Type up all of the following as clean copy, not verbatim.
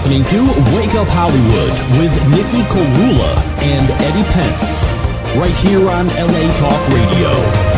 listening to Wake Up Hollywood with Nikhil Korula and Eddie Pence, right here on LA Talk Radio.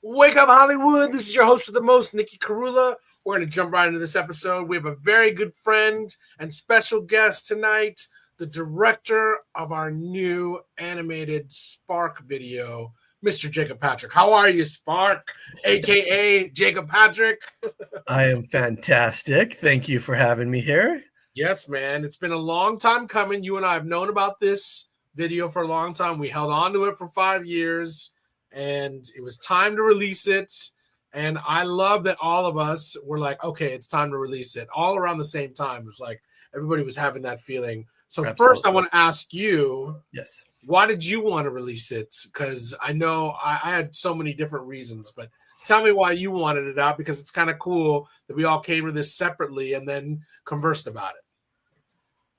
Wake up, Hollywood. This is your host of the most, Nikhil Korula. We're going to jump right into this episode. We have a very good friend and special guest tonight, the director of our new animated Spark video, Mr. Jacob Patrick. How are you, Spark, a.k.a. Jacob Patrick? I am fantastic. Thank you for having me here. Yes, man. It's been a long time coming. You and I have known about this video for a long time. We held on to it for 5 years. And it was time to release it. And I love that all of us were like, okay, it's time to release it. All around the same time. It was like everybody was having that feeling. So Absolutely. First I want to ask you, yes, why did you want to release it? Because I know I had so many different reasons, but tell me why you wanted it out, because it's kind of cool that we all came to this separately and then conversed about it.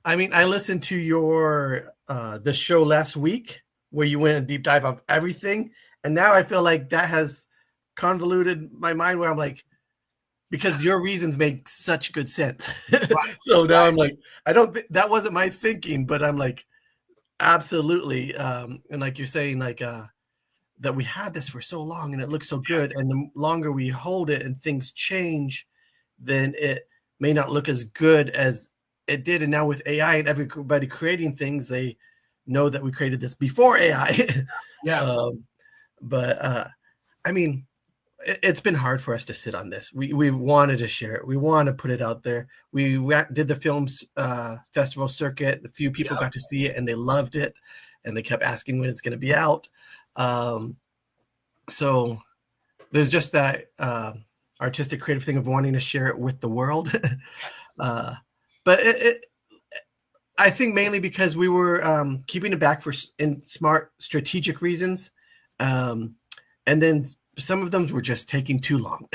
I mean, I listened to your the show last week where you went a deep dive of everything. And now I feel like that has convoluted my mind where I'm like, because your reasons make such good sense. Right. So now I'm like, I don't think that wasn't my thinking, but I'm like, absolutely. And like you're saying, like that we had this for so long and it looks so good. And the longer we hold it and things change, then it may not look as good as it did. And now with AI and everybody creating things, they know that we created this before AI. Yeah. But I mean, it's been hard for us to sit on this. We wanted to share it. We want to put it out there. We did the films festival circuit. A few people got to see it and they loved it. And they kept asking when it's going to be out. So there's just that artistic, creative thing of wanting to share it with the world. But I think mainly because we were keeping it back in smart strategic reasons. And then some of them were just taking too long.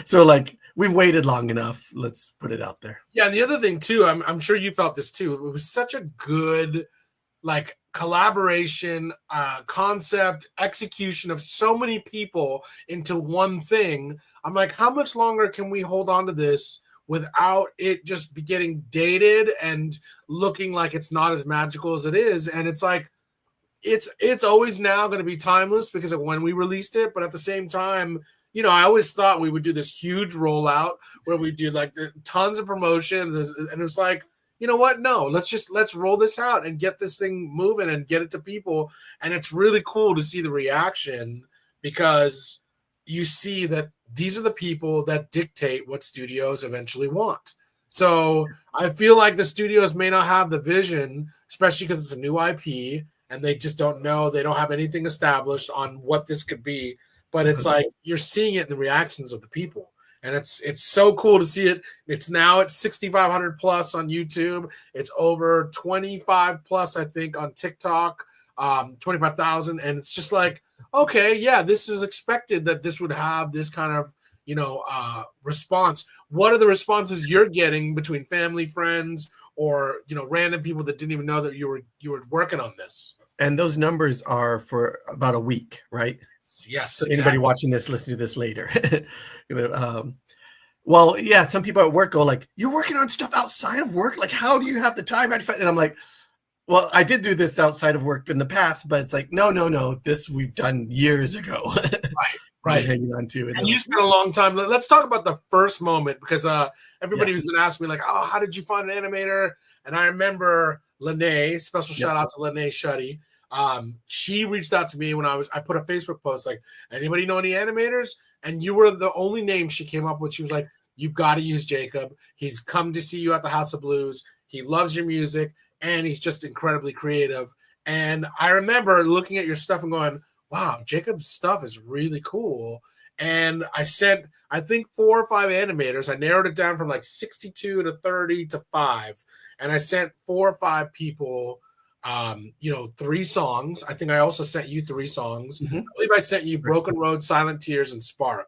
So like we've waited long enough. Let's put it out there. Yeah. And the other thing too, I'm sure you felt this too. It was such a good like collaboration, concept, execution of so many people into one thing. I'm like, how much longer can we hold on to this without it just getting dated and looking like it's not as magical as it is? And it's like, it's always now going to be timeless because of when we released it. But at the same time, you know, I always thought we would do this huge rollout where we do like tons of promotion. And it was like, you know what? No, let's roll this out and get this thing moving and get it to people. And it's really cool to see the reaction because you see that these are the people that dictate what studios eventually want. So I feel like the studios may not have the vision, especially because it's a new IP. And they just don't know. They don't have anything established on what this could be. But it's like you're seeing it in the reactions of the people. And it's so cool to see it. It's now at 6,500 plus on YouTube. It's over 25 plus, I think, on TikTok, 25,000. And it's just like, okay, yeah, this is expected that this would have this kind of, you know, response. What are the responses you're getting between family, friends, or, you know, random people that didn't even know that you were working on this? And those numbers are for about a week, right? Yes. So anybody watching this, listen to this later. Well, yeah, some people at work go like, you're working on stuff outside of work? Like, how do you have the time? And I'm like, well, I did do this outside of work in the past, but it's like, no. This we've done years ago. Right. Hanging on to it. And you spent a long time. Let's talk about the first moment because everybody has been asking me like, oh, how did you find an animator? And I remember Lene, special shout out to Lene Shuddy. She reached out to me when I put a Facebook post like, anybody know any animators? And you were the only name she came up with. She was like, you've got to use Jacob. He's come to see you at the House of Blues. He loves your music and he's just incredibly creative. And I remember looking at your stuff and going, wow, Jacob's stuff is really cool. And I sent, I think 4 or 5 animators. I narrowed it down from like 62 to 30 to 5. And I sent 4 or 5 people, 3 songs. I think I also sent you 3 songs. Mhm. I believe I sent you Broken Road, Silent Tears, and Spark.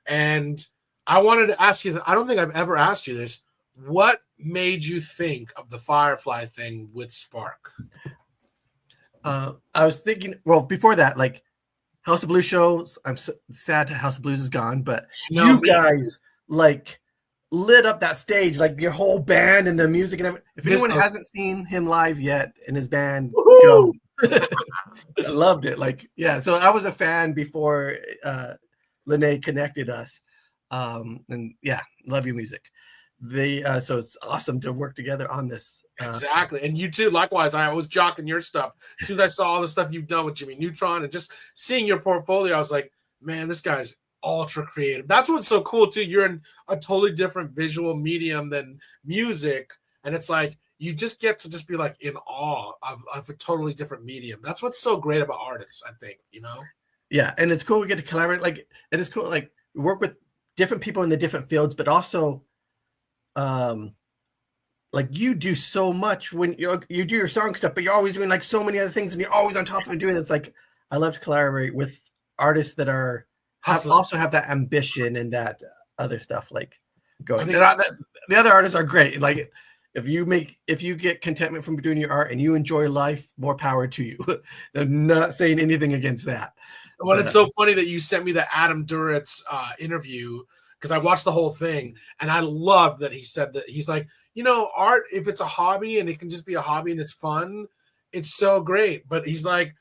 And I wanted to ask you, I don't think I've ever asked you this. What made you think of the Firefly thing with Spark? I was thinking, well, before that, like House of Blues shows. I'm sad House of Blues is gone, but you guys like lit up that stage, like your whole band and the music and everything. If anyone hasn't seen him live yet in his band, go. I loved it. Like, yeah. So I was a fan before Lene connected us, and yeah, love your music. So it's awesome to work together on this. Exactly. And you too, likewise. I was jocking your stuff. As soon as I saw all the stuff you've done with Jimmy Neutron and just seeing your portfolio, I was like, man, this guy's ultra creative. That's what's so cool too. You're in a totally different visual medium than music. And it's like you just get to just be like in awe of a totally different medium. That's what's so great about artists, I think, Yeah, and it's cool we get to collaborate. Like, and it's cool, like we work with different people in the different fields, but also like you do so much when you do your song stuff, but you're always doing like so many other things and you're always on top of it doing it. It's like I love to collaborate with artists that are also have that ambition and that other stuff like going. The other artists are great. Like if you get contentment from doing your art and you enjoy life, more power to you. I'm not saying anything against that. Well, it's so funny that you sent me the Adam Duritz interview because I watched the whole thing and I love that he said that he's like, art, if it's a hobby and it can just be a hobby and it's fun, it's so great. But he's like,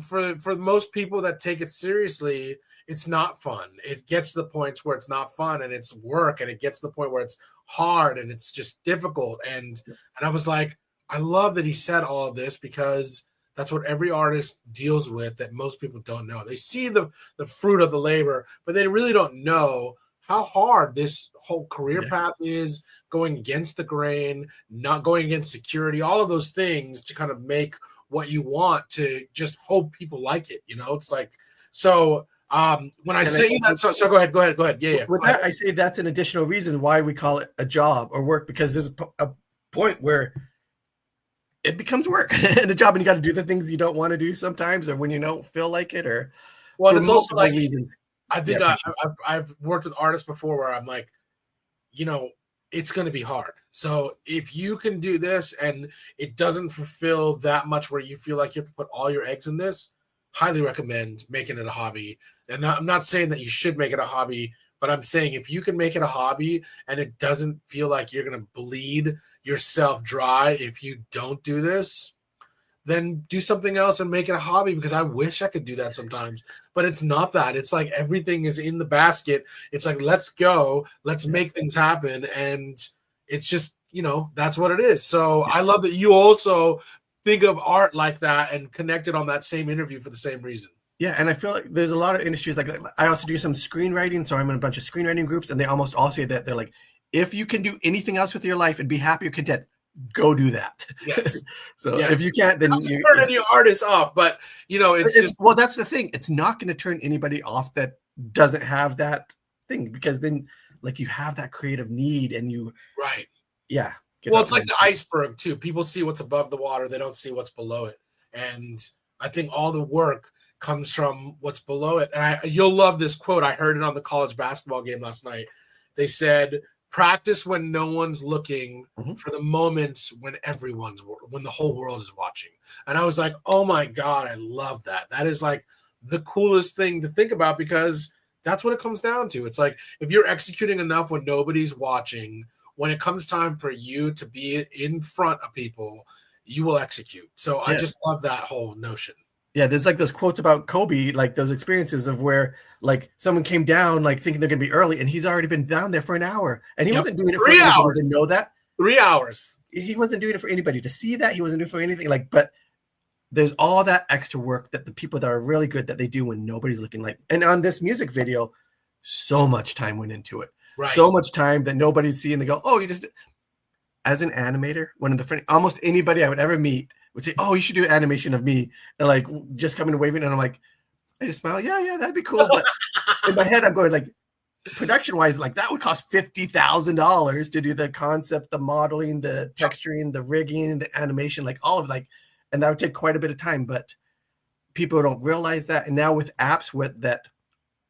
for most people that take it seriously, it's not fun. It gets to the points where it's not fun and it's work, and it gets to the point where it's hard and it's just difficult. And I was like, I love that he said all of this because that's what every artist deals with that most people don't know. They see the fruit of the labor, but they really don't know how hard this whole career path is, going against the grain, not going against security, all of those things to kind of make what you want, to just hope people like it. It's like, so when I say that, so go ahead. Yeah. With that, I say that's an additional reason why we call it a job or work, because there's a point where it becomes work and a job, and you got to do the things you don't want to do sometimes, or when you don't feel like it, or well, it's also like reasons. I think I've worked with artists before where I'm like, it's going to be hard. So if you can do this and it doesn't fulfill that much where you feel like you have to put all your eggs in this, highly recommend making it a hobby. And I'm not saying that you should make it a hobby, but I'm saying if you can make it a hobby and it doesn't feel like you're going to bleed yourself dry if you don't do this, then do something else and make it a hobby, because I wish I could do that sometimes, but it's not that. It's like everything is in the basket. It's like, let's go, let's make things happen. And it's just, that's what it is. So I love that you also think of art like that and connect it on that same interview for the same reason. Yeah, and I feel like there's a lot of industries like I also do some screenwriting, so I'm in a bunch of screenwriting groups, and they almost all say that they're like, if you can do anything else with your life and be happy or content, go do that. Yes. So if you can't, then you turn any artist off. But it's just, well, that's the thing. It's not going to turn anybody off that doesn't have that thing, because then like you have that creative need and you right. Yeah. Well, it's like the iceberg too. People see what's above the water. They don't see what's below it. And I think all the work comes from what's below it. And you'll love this quote. I heard it on the college basketball game last night. They said, practice when no one's looking for the moments when when the whole world is watching. And I was like, oh my God, I love that. That is like the coolest thing to think about, because that's what it comes down to. It's like, if you're executing enough when nobody's watching, when it comes time for you to be in front of people, you will execute. So I just love that whole notion. Yeah, there's like those quotes about Kobe, like those experiences of where like someone came down like thinking they're going to be early, and he's already been down there for an hour, and he wasn't doing it for 3 anybody hours to know that. 3 hours. He wasn't doing it for anybody to see that. He wasn't doing it for anything. Like, but there's all that extra work that the people that are really good that they do when nobody's looking. Like, and on this music video, so much time went into it. Right. So much time that nobody's seeing. They go, oh, you just, as an animator, one of the almost anybody I would ever meet would say, "Oh, you should do an animation of me," and like just coming and waving, and I'm like, I just smile, yeah, that'd be cool. But in my head, I'm going like, production wise, like that would cost $50,000 to do the concept, the modeling, the texturing, the rigging, the animation, like all of like, and that would take quite a bit of time. But people don't realize that. And now with apps with that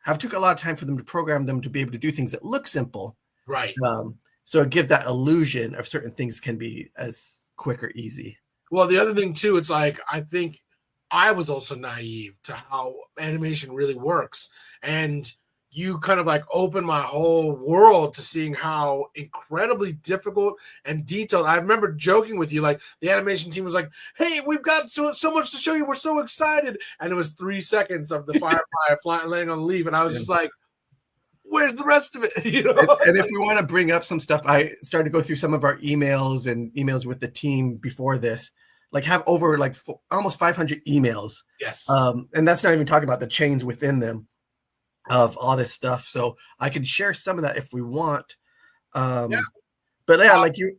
have took a lot of time for them to program them to be able to do things that look simple. Right. So it gives that illusion of certain things can be as quick or easy. Well, the other thing too, it's like I think I was also naive to how animation really works. And you kind of like opened my whole world to seeing how incredibly difficult and detailed. I remember joking with you, like the animation team was like, "Hey, we've got so much to show you. We're so excited." And it was 3 seconds of the firefly flying, landing on the leaf. And I was just like, where's the rest of it? You know? And if we want to bring up some stuff, I started to go through some of our emails and emails with the team before this, like have over like almost 500 emails. Yes. And that's not even talking about the chains within them of all this stuff. So I can share some of that if we want. Yeah. But yeah, like you.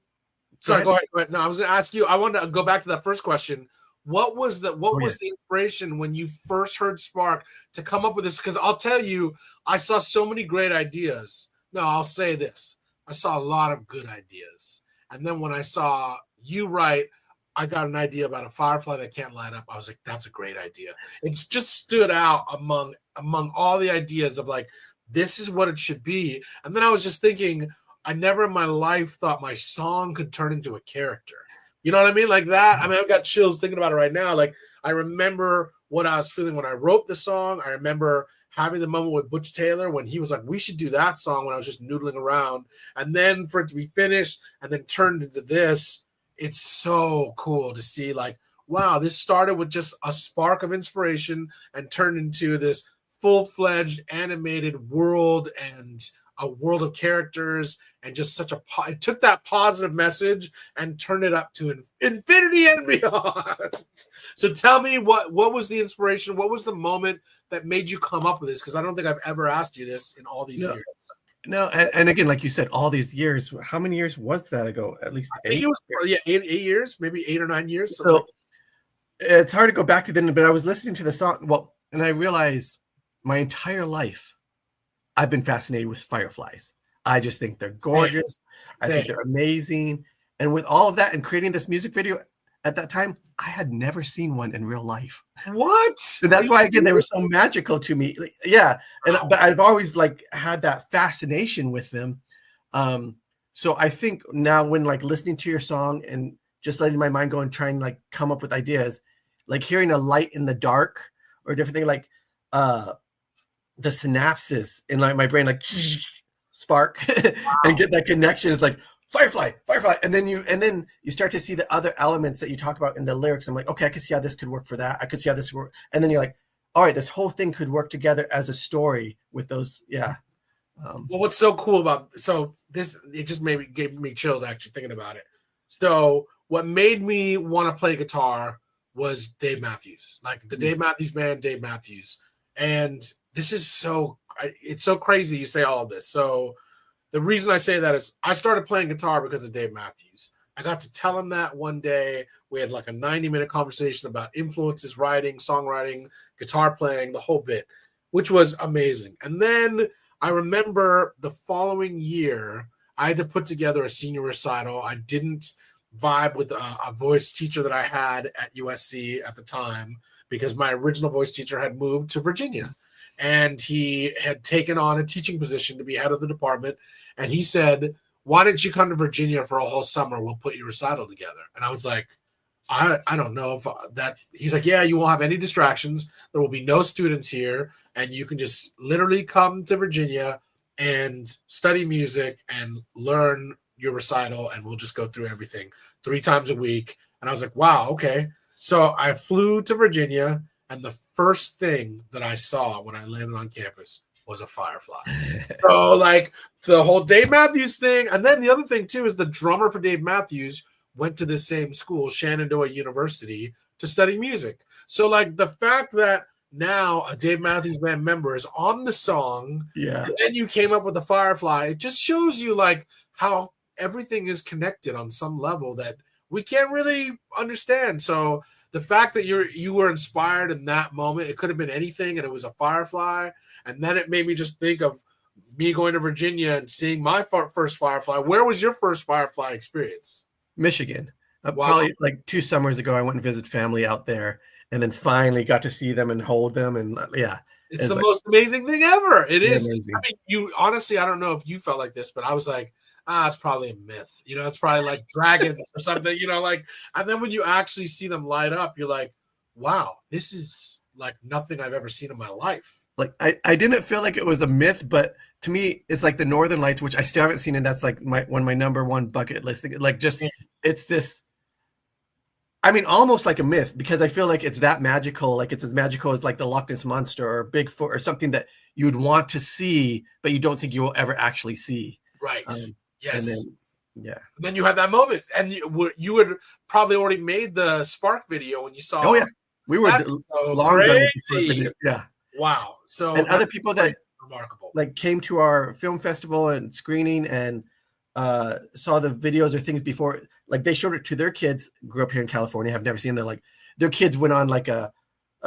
Sorry, go ahead. No, I was going to ask you. I wanted to go back to that first question. What was the inspiration when you first heard Spark to come up with this? Because I'll tell you, I saw so many great ideas. No, I'll say this: I saw a lot of good ideas, and then when I saw you write, I got an idea about a firefly that can't light up. I was like, that's a great idea. It just stood out among all the ideas of like, this is what it should be. And then I was just thinking, I never in my life thought my song could turn into a character. You know what I mean? Like that. I mean, I've got chills thinking about it right now. Like I remember what I was feeling when I wrote the song. I remember having the moment with Butch Taylor when he was like, we should do that song when I was just noodling around. And then for it to be finished and then turned into this, it's so cool to see like, wow, this started with just a spark of inspiration and turned into this full-fledged animated world and a world of characters and just such it took that positive message and turned it up to infinity and beyond. So tell me what was the inspiration? What was the moment that made you come up with this? Because I don't think I've ever asked you this in all these years. No, and again, like you said, all these years. How many years was that ago? At least 8. I think it was 8 years, maybe 8 or 9 years. So like it's hard to go back to then, but I was listening to the song. Well, and I realized my entire life I've been fascinated with fireflies. I just think they're gorgeous. I think they're amazing. And with all of that and creating this music video at that time, I had never seen one in real life. What? So that's why, again, they were so magical to me. Yeah. And but I've always like had that fascination with them. So I think now when like listening to your song and just letting my mind go and trying like come up with ideas, like hearing a light in the dark or a different thing, like the synapses in like my brain, like spark and get that connection. It's like firefly, and then you start to see the other elements that you talk about in the lyrics. I'm like, okay, I can see how this could work for that. I could see how this work, and then you're like, all right, this whole thing could work together as a story with those. Yeah. Well, what's so cool about this? It just gave me chills actually thinking about it. So what made me want to play guitar was Dave Matthews, like the Dave Matthews Band, Dave Matthews, and this is it's so crazy you say all of this. So the reason I say that is I started playing guitar because of Dave Matthews. I got to tell him that one day. We had like a 90-minute conversation about influences, writing, songwriting, guitar playing, the whole bit, which was amazing. And then I remember the following year, I had to put together a senior recital. I didn't vibe with a voice teacher that I had at USC at the time because my original voice teacher had moved to Virginia. And he had taken on a teaching position to be head of the department. And he said, why don't you come to Virginia for a whole summer? We'll put your recital together. And I was like, I don't know if that. He's like, yeah, you won't have any distractions. There will be no students here. And you can just literally come to Virginia and study music and learn your recital. And we'll just go through everything 3 times a week. And I was like, wow, okay. So I flew to Virginia. And the first thing that I saw when I landed on campus was a firefly. So like the whole Dave Matthews thing. And then the other thing too is the drummer for Dave Matthews went to the same school, Shenandoah University, to study music. So like the fact that now a Dave Matthews Band member is on the song, and you came up with a firefly, it just shows you like how everything is connected on some level that we can't really understand. So the fact that you were inspired in that moment, it could have been anything, and it was a firefly, and then it made me just think of me going to Virginia and seeing my first firefly. Where was your first firefly experience? Michigan. Wow. Probably like 2 summers ago, I went and visited family out there, and then finally got to see them and hold them, and yeah, it's the most amazing thing ever. It is. Amazing. I mean, you honestly, I don't know if you felt like this, but I was like, it's probably a myth. You know, it's probably like dragons or something, you know, like, and then when you actually see them light up, you're like, wow, this is like nothing I've ever seen in my life. Like I didn't feel like it was a myth, but to me, it's like the Northern Lights, which I still haven't seen, and that's like one of my number one bucket list thing. Like just it's this. I mean, almost like a myth, because I feel like it's that magical. Like it's as magical as like the Loch Ness Monster or Bigfoot or something that you would want to see, but you don't think you will ever actually see. Right. Yes. And then you had that moment, and you had probably already made the Spark video when you saw. Oh yeah, we were so long done with the Spark crazy. video. Yeah. Wow. So and other people that remarkable like came to our film festival and screening and saw the videos or things before, like they showed it to their kids, grew up here in California, have never seen them. Like their kids went on like a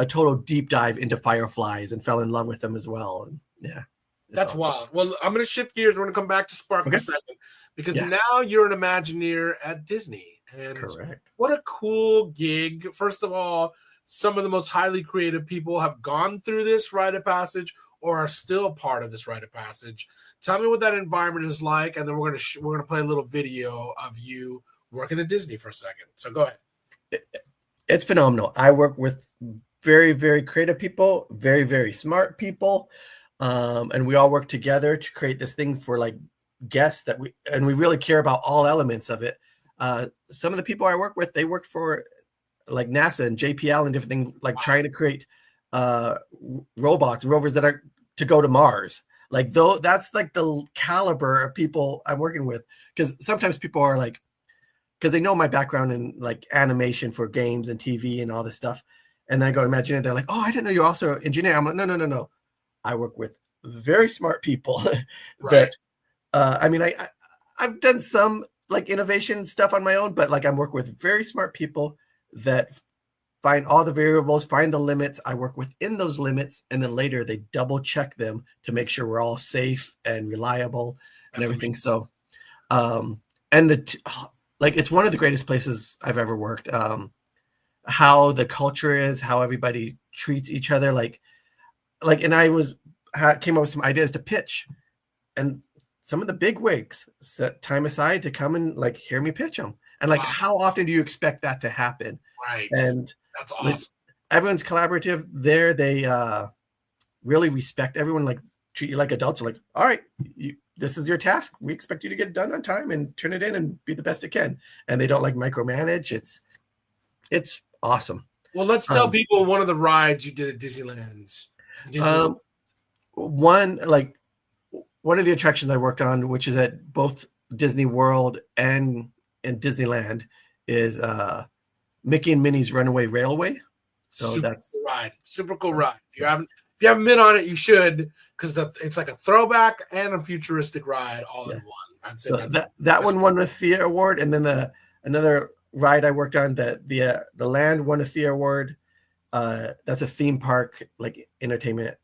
total deep dive into fireflies and fell in love with them as well. And yeah, that's awesome. Wild. Well, I'm going to shift gears. We're going to come back to Spark in a second, because now you're an Imagineer at Disney. And correct. What a cool gig. First of all, some of the most highly creative people have gone through this rite of passage or are still a part of this rite of passage. Tell me what that environment is like, and then we're gonna play a little video of you working at Disney for a second. So go ahead. It's phenomenal. I work with very, very creative people, very, very smart people, and we all work together to create this thing for like guests that we really care about all elements of it. Some of the people I work with, they worked for like NASA and JPL and different things, like trying to create robots, rovers that are to go to Mars. Like though, that's like the caliber of people I'm working with. Because sometimes people are like, because they know my background in like animation for games and TV and all this stuff, and then I go to Imagineer, they're like, "Oh, I didn't know you're also an engineer." I'm like, "No. I work with very smart people." Right. That I mean, I've done some like innovation stuff on my own, but like I'm working with very smart people that find all the variables, find the limits. I work within those limits, and then later they double check them to make sure we're all safe and reliable and everything. Amazing. So, and like it's one of the greatest places I've ever worked. How the culture is, how everybody treats each other, like, and I came up with some ideas to pitch, and some of the big wigs set time aside to come and like hear me pitch them. And like, how often do you expect that to happen? Right. And that's awesome. Like, everyone's collaborative there. They really respect everyone, like treat you like adults. Like, all right, this is your task. We expect you to get it done on time and turn it in and be the best it can. And they don't like micromanage. It's awesome. Well, let's tell people one of the rides you did at Disneyland. One of the attractions I worked on, which is at both Disney World and Disneyland, is Mickey and Minnie's Runaway Railway. So that's cool ride. Super cool ride. If you haven't been on it, you should, because it's like a throwback and a futuristic ride all in one. I'd say so that one won the Thea Award, and then another ride I worked on, the Land won a Thea Award. That's a theme park like entertainment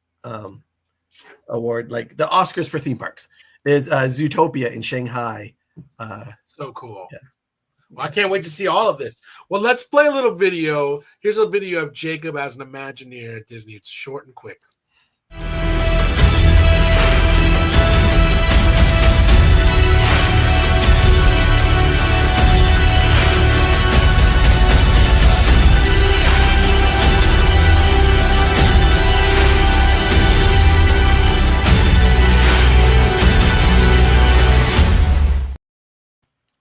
award, like the Oscars for theme parks is Zootopia in Shanghai. So cool. Yeah. Well, I can't wait to see all of this. Well, let's play a little video. Here's a video of Jacob as an Imagineer at Disney. It's short and quick.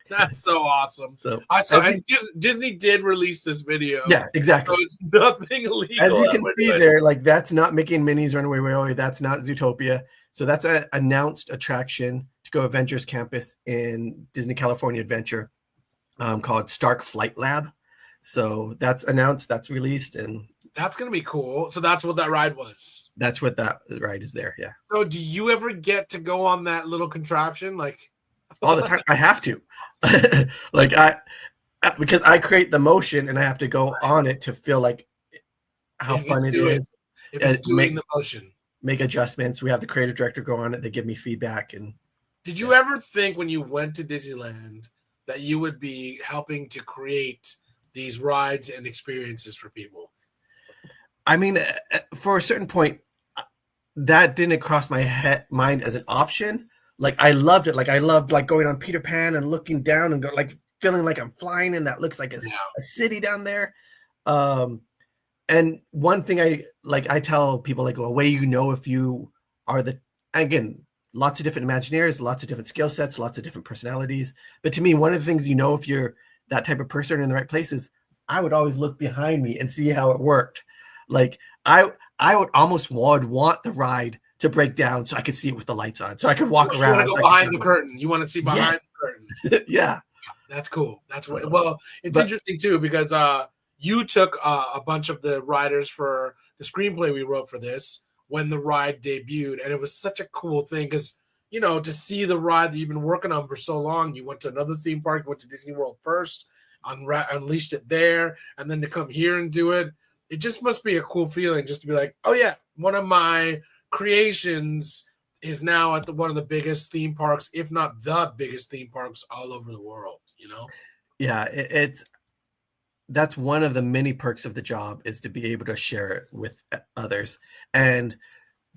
That's so awesome. So I saw Disney did release this video. Yeah, exactly. So it's nothing illegal. As you can see there, like that's not Mickey and Minnie's Runaway Railway. That's not Zootopia. So that's an announced attraction to go Avengers Campus in Disney California Adventure called Stark Flight Lab. So that's announced, that's released, and that's going to be cool. So that's what that ride was. That's what that ride is there. Yeah. So do you ever get to go on that little contraption? Like all the time? I have to. Like because I create the motion and I have to go on it to feel like how If it's fun it doing, is. if it's doing the motion. Make adjustments. We have the creative director go on it. They give me feedback. And did you ever think when you went to Disneyland that you would be helping to create these rides and experiences for people? I mean, for a certain point, that didn't cross my mind as an option. Like I loved it. Like I loved like going on Peter Pan and looking down and like feeling like I'm flying and that looks like a city down there. And one thing I tell people, like, a way you know if you are again, lots of different Imagineers, lots of different skill sets, lots of different personalities. But to me, one of the things you know if you're that type of person in the right place is I would always look behind me and see how it worked. Like I would almost want the ride to break down so I could see it with the lights on, so I could walk around. You want to go behind the curtain. You want to see behind the curtain. Yeah. That's cool. That's well, it's interesting too, because you took a bunch of the writers for the screenplay we wrote for this when the ride debuted, and it was such a cool thing because, you know, to see the ride that you've been working on for so long. You went to another theme park, you went to Disney World first, unleashed it there, and then to come here and do it. It just must be a cool feeling just to be like, oh yeah, one of my creations is now at one of the biggest theme parks, if not the biggest theme parks all over the world, you know? Yeah, that's one of the many perks of the job, is to be able to share it with others. And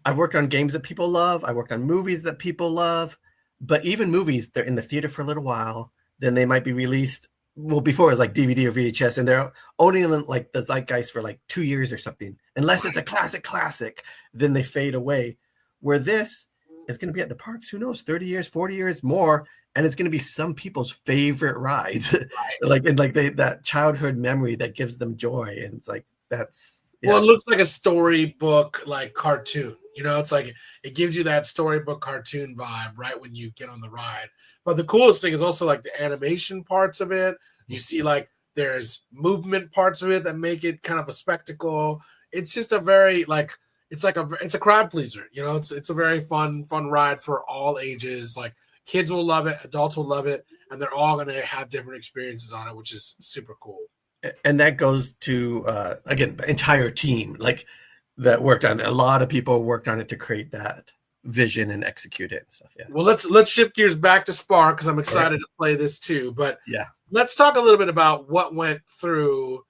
I've worked on games that people love. I worked on movies that people love, but even movies, they're in the theater for a little while, then they might be released. Well, before it was like DVD or VHS, and they're only in like the zeitgeist for like 2 years or something. Unless it's a classic, then they fade away. Where this is going to be at the parks, who knows, 30 years, 40 years more, and it's going to be some people's favorite rides. Right. That childhood memory that gives them joy. And it's like, that's, yeah. Well, it looks like a storybook, like cartoon, you know, it's like, it gives you that storybook cartoon vibe right when you get on the ride. But the coolest thing is also like the animation parts of it. You see, like, there's movement parts of it that make it kind of a spectacle. It's just a very, like, it's a crowd pleaser, you know. It's a very fun ride for all ages. Like, kids will love it, adults will love it, and they're all going to have different experiences on it, which is super cool. And that goes to again, the entire team, like, that worked on it. A lot of people worked on it to create that vision and execute it and stuff. Yeah. Well, let's shift gears back to Spark, because I'm excited to play this too. But yeah, let's talk a little bit about what went through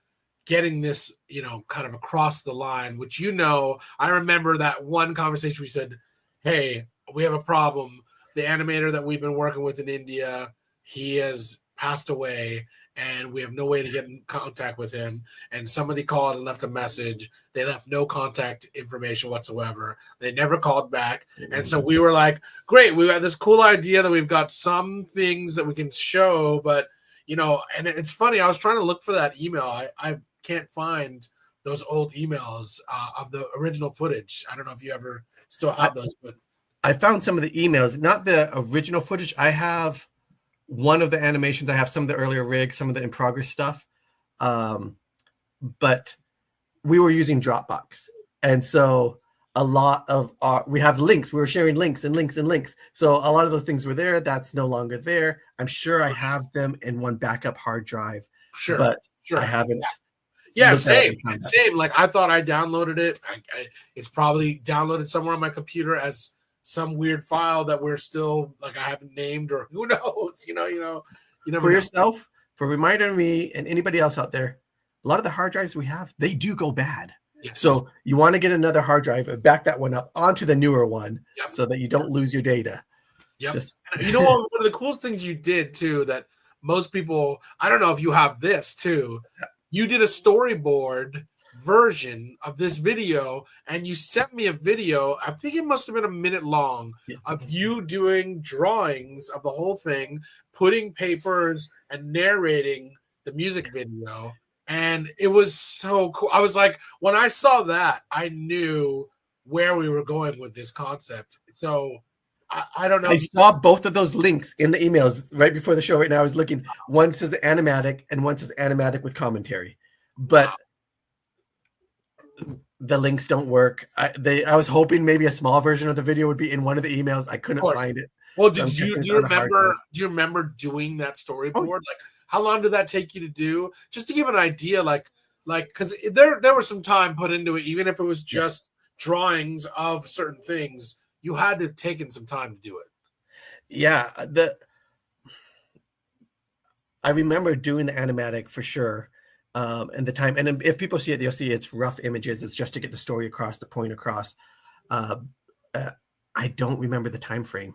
getting this, you know, kind of across the line, which, you know, I remember that one conversation we said, hey, we have a problem. The animator that we've been working with in India, he has passed away, and we have no way to get in contact with him. And somebody called and left a message. They left no contact information whatsoever. They never called back. And so we were like, great, we got this cool idea that we've got some things that we can show, but, you know, and it's funny, I was trying to look for that email. I can't find those old emails of the original footage. I don't know if you ever still have those, but I found some of the emails, not the original footage. I have one of the animations. I have some of the earlier rigs, some of the in progress stuff. But we were using Dropbox. And so a lot of we have links. We were sharing links and links and links. So a lot of those things were there. That's no longer there. I'm sure I have them in one backup hard drive. Sure. But I haven't. Yeah, same. Like, I thought I downloaded it. It's probably downloaded somewhere on my computer as some weird file that we're still, like, I haven't named, or who knows, you know, for yourself, for Reminder Me and anybody else out there, a lot of the hard drives we have, they do go bad. Yes. So you want to get another hard drive and back that one up onto the newer one, so that you don't lose your data. Yep. You know, one of the coolest things you did too, that most people, I don't know if you have this too, you did a storyboard version of this video, and you sent me a video, I think it must have been a minute long, of you doing drawings of the whole thing, putting papers and narrating the music video. And it was so cool. I was like, when I saw that, I knew where we were going with this concept. So I don't know. I saw both of those links in the emails right before the show. Right now I was looking, one says animatic and one says animatic with commentary, but the links don't work. I was hoping maybe a small version of the video would be in one of the emails. I couldn't find it. Well, do you remember doing that storyboard? Like, How long did that take you to do? Just to give an idea, like because there was some time put into it, even if it was just drawings of certain things. You had to have taken some time to do it. Yeah, I remember doing the animatic for sure, and the time. And if people see it, they'll see it's rough images. It's just to get the story across, the point across. I don't remember the time frame.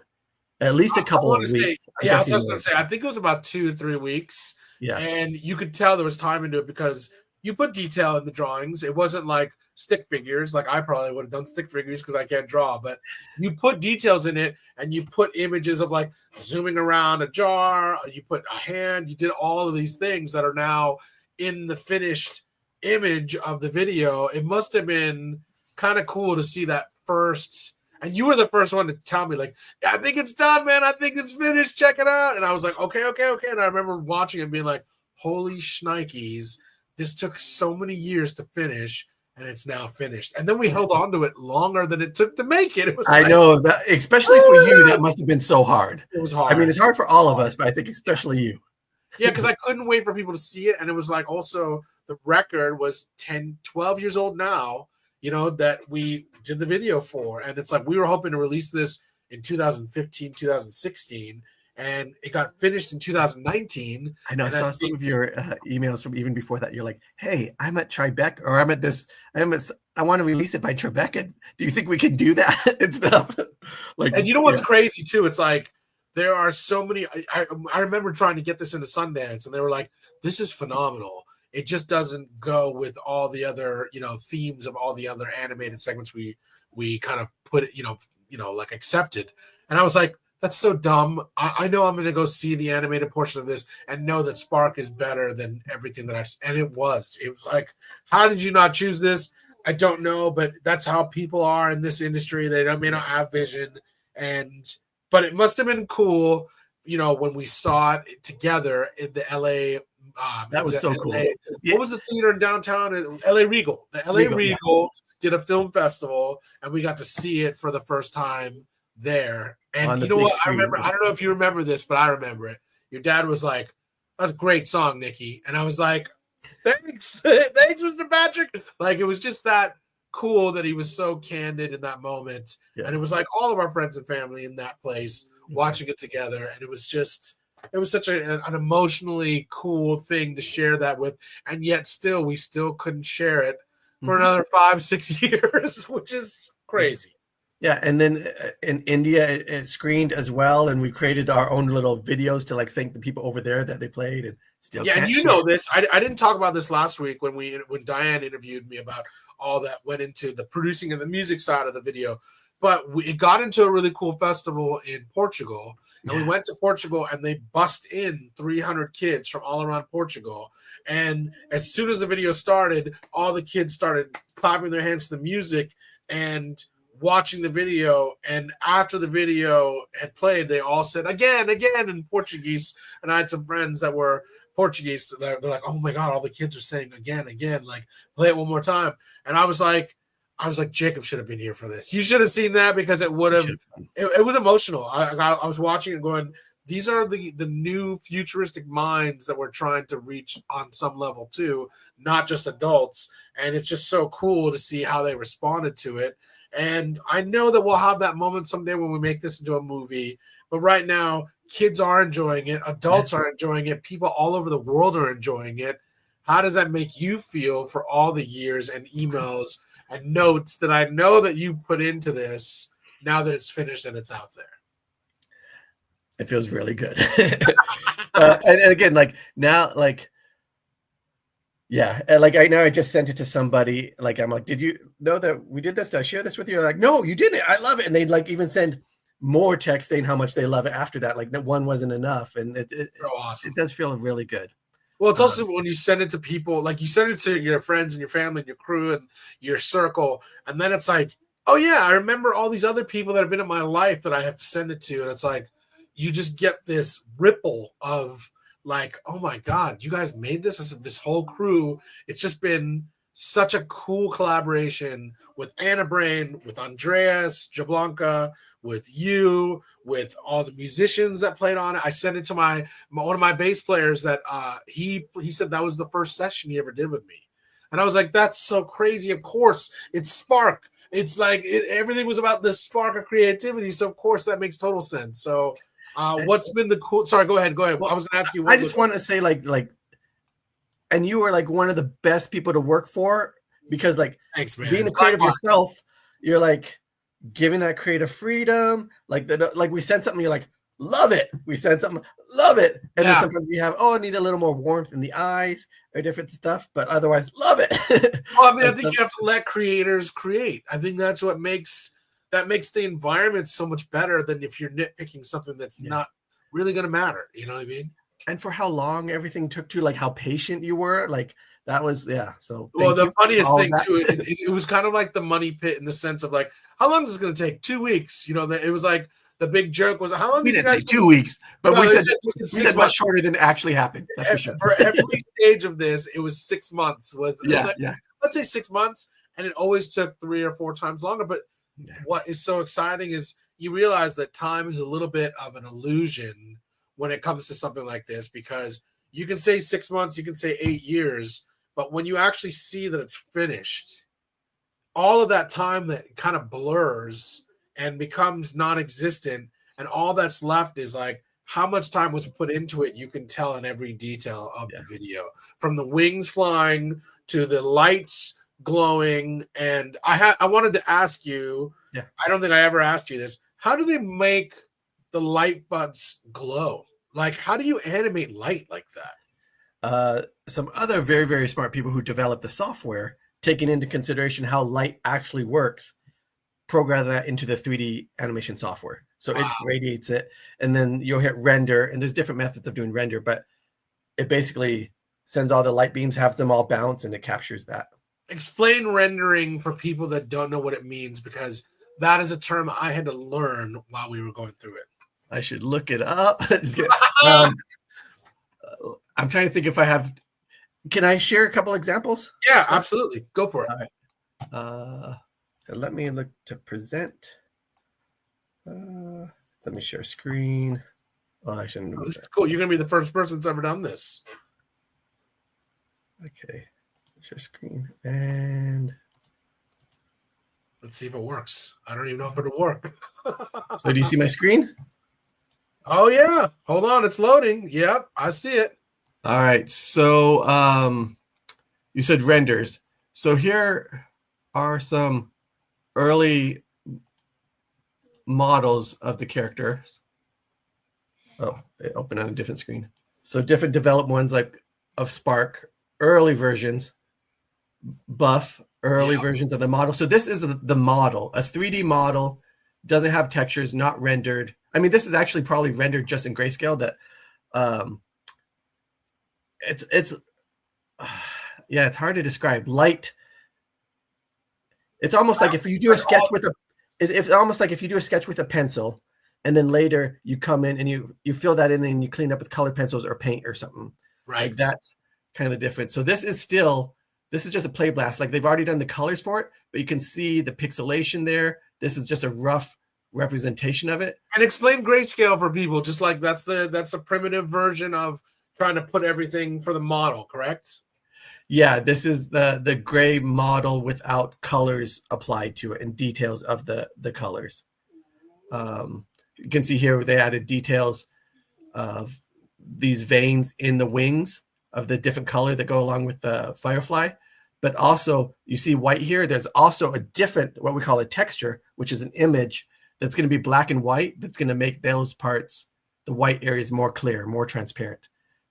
At least a couple of weeks. I was just going to say, I think it was about 2 to 3 weeks. Yeah, and you could tell there was time into it because you put detail in the drawings. It wasn't like stick figures. Like I probably would have done stick figures because I can't draw, but you put details in it and you put images of like zooming around a jar. You put a hand. You did all of these things that are now in the finished image of the video. It must have been kind of cool to see that first. And you were the first one to tell me, like, I think it's done, man. I think it's finished. Check it out. And I was like, okay. And I remember watching and being like, holy shnikes. This took so many years to finish, and it's now finished. And then we held on to it longer than it took to make it. It was I know that, especially for you, that must have been so hard. It was hard. I mean, it's hard for all of us, but I think especially you. Yeah, because I couldn't wait for people to see it. And it was like also the record was 10, 12 years old now, that we did the video for. And it's like we were hoping to release this in 2015, 2016. And it got finished in 2019. I know. I saw some of your emails from even before that. You're like, "Hey, I'm at Tribeca, or I'm at this. I want to release it by Tribeca. Do you think we can do that?" and stuff. Like, and you know what's crazy too? It's like there are so many. I remember trying to get this into Sundance, and they were like, "This is phenomenal. It just doesn't go with all the other themes of all the other animated segments we kind of put like accepted." And I was like, that's so dumb. I know I'm going to go see the animated portion of this and know that Spark is better than everything that and it was. It was like, how did you not choose this? I don't know, but that's how people are in this industry. They may not have vision, but it must have been cool, when we saw it together in the LA. That was so cool. What was the theater in downtown? LA Regal. The LA Regal did a film festival, and we got to see it for the first time there. And you know what? I remember, I don't know if you remember this, but I remember it. Your dad was like, "That's a great song, Nikki." And I was like, "Thanks." Thanks, Mr. Patrick. Like, it was just that cool that he was so candid in that moment. Yeah. And it was like all of our friends and family in that place watching it together. And it was such an emotionally cool thing to share that with. And yet we still couldn't share it for another 5-6 years, which is crazy. Yeah, and then in India, it screened as well, and we created our own little videos to like thank the people over there that they played, and still. Yeah, and know this. I didn't talk about this last week when Diane interviewed me about all that went into the producing and the music side of the video, but it got into a really cool festival in Portugal, and we went to Portugal, and they bust in 300 kids from all around Portugal, and as soon as the video started, all the kids started clapping their hands to the music and watching the video, and after the video had played, they all said again in Portuguese. And I had some friends that were Portuguese. They're like, "Oh my God, all the kids are saying again, like play it one more time." And I was like, Jacob should have been here for this. You should have seen that because it would have. It was emotional. I was watching it going, these are the new futuristic minds that we're trying to reach on some level too, not just adults. And it's just so cool to see how they responded to it. And I know that we'll have that moment someday when we make this into a movie. But right now, kids are enjoying it. Adults are enjoying it. People all over the world are enjoying it. How does that make you feel for all the years and emails and notes that I know that you put into this now that it's finished and it's out there? It feels really good. and again, like now, like, yeah, like I just sent it to somebody. Like, I'm like, did you know that we did this? Did I share this with you? They're like, no, you didn't. I love it. And they'd like even send more text saying how much they love it after that. Like that one wasn't enough. And it's so awesome. It does feel really good. Well, it's also when you send it to people, like you send it to your friends and your family and your crew and your circle. And then it's like, oh yeah, I remember all these other people that have been in my life that I have to send it to. And it's like, you just get this ripple of like, oh my God, you guys made this whole crew. It's just been such a cool collaboration with Anna Brain, with Andreas Jablanka, with you, with all the musicians that played on it. I sent it to one of my bass players that he said that was the first session he ever did with me. And I was like, that's so crazy. Of course, it's Spark. It's like everything was about this spark of creativity. So of course that makes total sense. So what's been the cool? Sorry, go ahead. Well, I was going to ask you. I just want to say like, and you were like one of the best people to work for because like thanks, man. Being a creative yourself, you're like giving that creative freedom. Like we said something, you're like, love it. We said something, love it. And then sometimes you have, I need a little more warmth in the eyes or different stuff, but otherwise love it. Well, I mean, I think you have to let creators create. I think that's what makes the environment so much better than if you're nitpicking something that's not really going to matter. You know what I mean? And for how long everything took to, like how patient you were, like that was, So well, the funniest thing too, it was kind of like the money pit in the sense of like, how long is this going to take? 2 weeks. You know, that it was like the big joke was how long? We didn't say 2 weeks, but we said much shorter than it actually happened. That's for sure. For every stage of this, it was 6 months. Let's say 6 months, and it always took 3 or 4 times longer. But what is so exciting is you realize that time is a little bit of an illusion when it comes to something like this, because you can say 6 months, you can say 8 years, but when you actually see that it's finished, all of that time that kind of blurs and becomes non-existent, and all that's left is like how much time was put into it. You can tell in every detail of the video, from the wings flying to the lights glowing. And I wanted to ask you, I don't think I ever asked you this, how do they make the light buds glow? Like, how do you animate light like that? Some other very, very smart people who develop the software, taking into consideration how light actually works, program that into the 3D animation software. So it radiates it, and then you'll hit render, and there's different methods of doing render, but it basically sends all the light beams, have them all bounce, and it captures that. Explain rendering for people that don't know what it means, because that is a term I had to learn while we were going through it. I should look it up. I'm trying to think if I have. Can I share a couple examples? Yeah, absolutely. Go for it. All right. Let me look to present. Let me share screen. Oh, I shouldn't. This is cool. You're going to be the first person that's ever done this. Okay. Share screen. And let's see if it works. I don't even know if it'll work. So do you see my screen? Oh, yeah. Hold on. It's loading. Yep. I see it. All right. So you said renders. So here are some early models of the characters. Oh, it opened on a different screen. So different developed ones like of Spark, early versions, Buff, early versions of the model. So this is the model, a 3D model, doesn't have textures, not rendered. I mean, this is actually probably rendered just in grayscale. That it's hard to describe. Light. It's almost like if you do a sketch with a. It's almost like if you do a sketch with a pencil, and then later you come in and you fill that in and you clean up with colored pencils or paint or something. Right. Like that's kind of the difference. So this is just a play blast. Like they've already done the colors for it, but you can see the pixelation there. This is just a rough representation of it. And explain grayscale for people, just like that's the primitive version of trying to put everything for the model, correct? Yeah, this is the gray model without colors applied to it and details of the colors. You can see here they added details of these veins in the wings of the different color that go along with the firefly. But also you see white here. There's also a different, what we call a texture, which is an image that's going to be black and white. That's going to make those parts, the white areas, more clear, more transparent.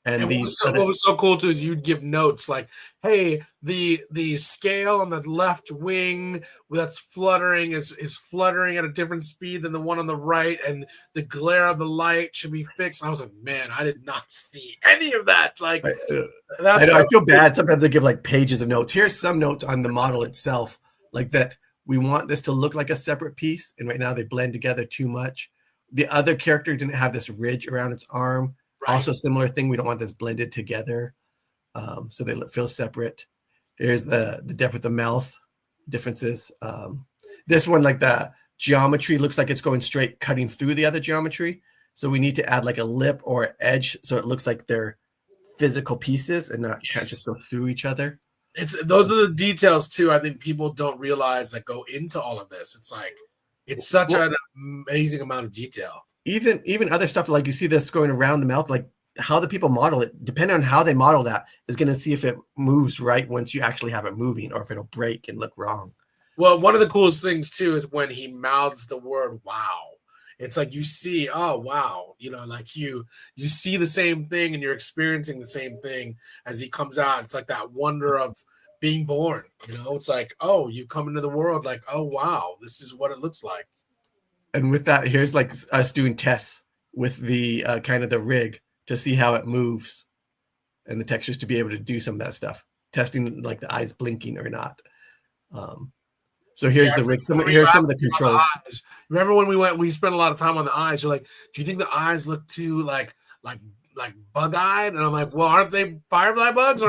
And what was so cool too is you'd give notes like, hey, the scale on the left wing that's fluttering is fluttering at a different speed than the one on the right, and the glare of the light should be fixed. I was like, man, I did not see any of that. Like, I feel bad. Sometimes they give like pages of notes. Here's some notes on the model itself, like that we want this to look like a separate piece, and right now they blend together too much. The other character didn't have this ridge around its arm. Right. Also, similar thing. We don't want this blended together, so they feel separate. Here's the depth of the mouth differences. This one, like the geometry looks like it's going straight, cutting through the other geometry. So we need to add like a lip or an edge so it looks like they're physical pieces and not can't just go through each other. Those are the details too. I think people don't realize that go into all of this. It's like it's such an amazing amount of detail. Even other stuff, like you see this going around the mouth, like how the people model it, depending on how they model that, is going to see if it moves right once you actually have it moving, or if it'll break and look wrong. Well, one of the coolest things too is when he mouths the word "wow." It's like you see, oh wow, like you see the same thing and you're experiencing the same thing as he comes out. It's like that wonder of being born. It's like, oh, you come into the world like, oh wow, this is what it looks like. And with that, here's like us doing tests with the kind of the rig to see how it moves and the textures to be able to do some of that stuff, testing like the eyes blinking or not. So here's the rig. Here's some of the controls. Remember when we spent a lot of time on the eyes? You're like, do you think the eyes look too like bug-eyed? And I'm like, well, aren't they firefly bugs?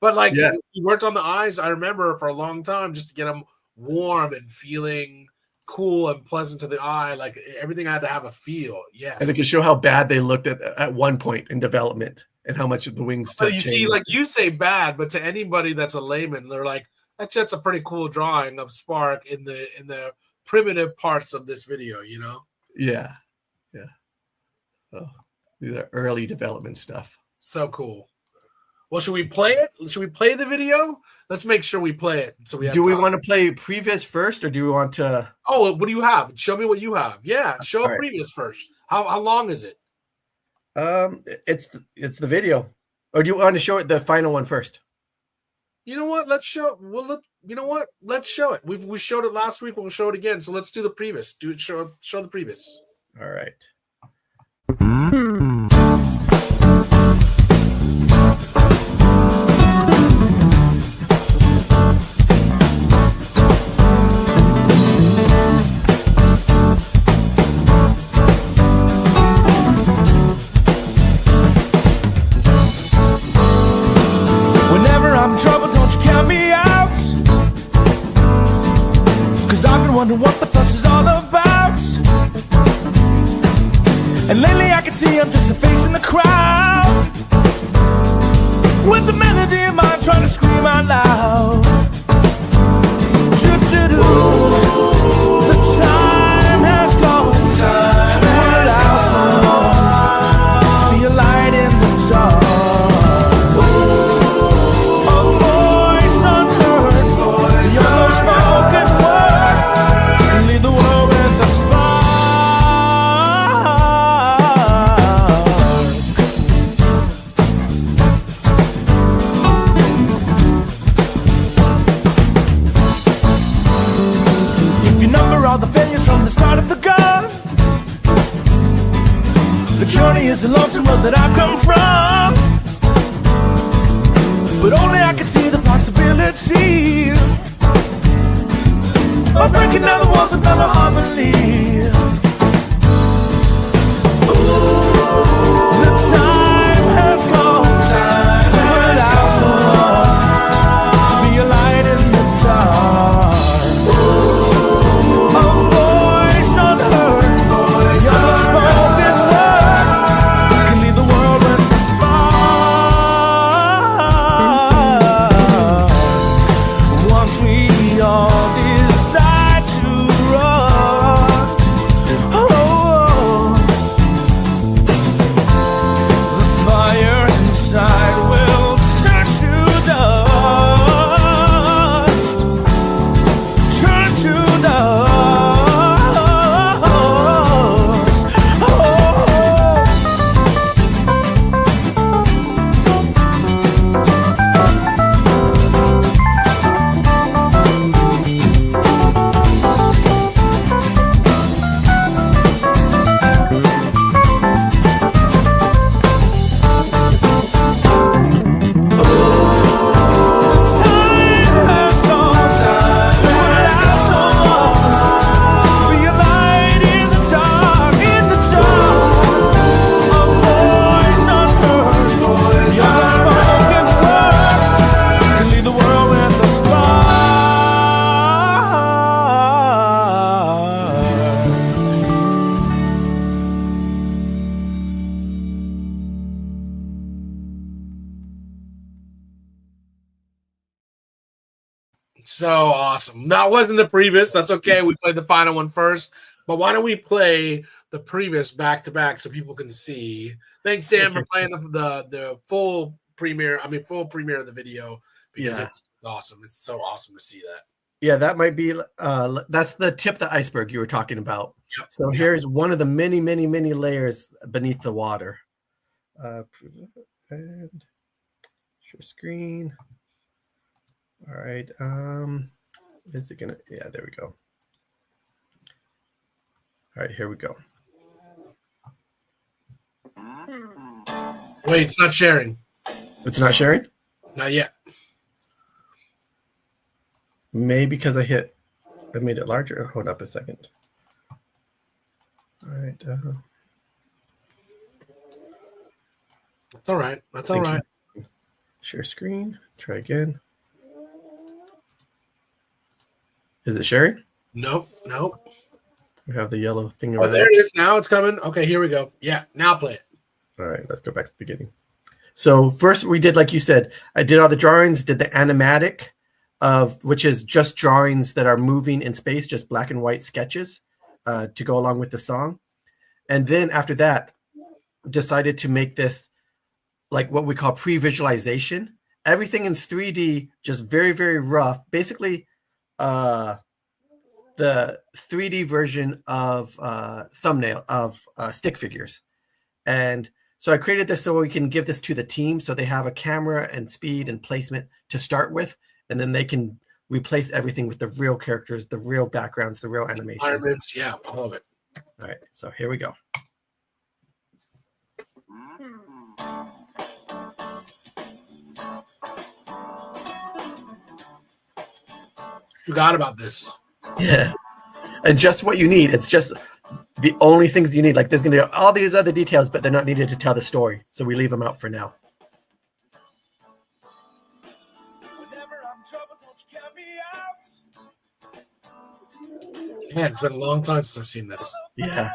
But like, we worked on the eyes, I remember, for a long time just to get them warm and feeling cool and pleasant to the eye. Like everything had to have a feel. Yes. And it can show how bad they looked at one point in development and how much of the wings still you see, like you say bad, but to anybody that's a layman, they're like, that's a pretty cool drawing of Spark in the primitive parts of this video, Yeah. Oh, these are early development stuff. So cool. Well, should we play it? Should we play the video? Let's make sure we play it. So we have. Do we want to play previous first, or do we want to? Oh, what do you have? Show me what you have. Yeah, show up previous first. How long is it? It's the video, or do you want to show it the final one first? You know what? Let's show. Well, look. You know what? Let's show it. We showed it last week. We'll show it again. So let's do the previous. Show the previous. All right. Whenever I'm in trouble, don't you count me out. 'Cause I've been wondering what the fuss is all about. And lately I can see I'm just a face in the crowd, with the melody in mind trying to scream out loud. Do-do-do. The time has gone to allow someone to be a light in the dark. Is a lonesome road that I've come from, but only I can see the possibility of breaking down the walls of better harmony. The time has come to allow someone to be a light in the dark. A voice unheard, the unspoken word can lead the world with a spark. Once we all decide to run, So awesome. That wasn't the previous. That's okay. We played the final one first. But why don't we play the previous back to back so people can see? Thanks, Sam, for playing the full premiere. I mean, full premiere of the video because it's awesome. It's so awesome to see that. Yeah, that might be that's the tip of the iceberg you were talking about. Yep. So here's one of the many, many, many layers beneath the water. And share screen. All right. Is it gonna? Yeah, there we go. All right, here we go. Wait, it's not sharing. It's not sharing? Not yet. Maybe because I made it larger. Hold up a second. All right. That's all right. That's all right. Share screen. Try again. Is it sharing? Nope. We have the yellow thing Oh, around. there it is. Now it's coming. Okay, here we go. Yeah, now play it. All right, let's go back to the beginning. So first we did, like you said, I did all the drawings, did the animatic, which is just drawings that are moving in space, just black and white sketches to go along with the song. And then after that, decided to make this like what we call pre-visualization. Everything in 3D, just very, very rough. Basically, the 3D version of thumbnail of stick figures. And so I created this so we can give this to the team so they have a camera and speed and placement to start with, and then they can replace everything with the real characters, the real backgrounds, the real animations. Yeah, all of it. All right, so here we go. Forgot about this. Yeah. And just what you need. It's just the only things you need. Like there's going to be all these other details, but they're not needed to tell the story. So we leave them out for now. Man, it's been a long time since I've seen this. Yeah.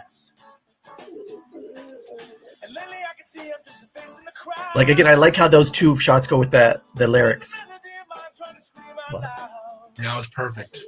Like, again, I like how those two shots go with the lyrics. Wow. That was perfect.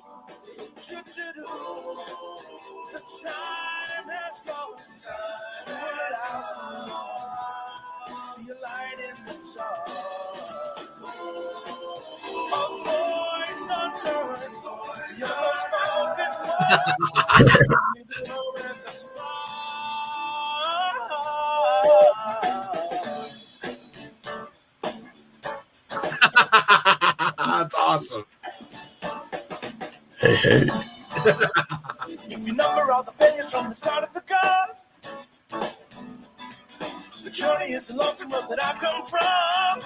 That's awesome. Hey, hey. If you number all the fingers from the start of the gun, the journey is a lonesome road that I've come from.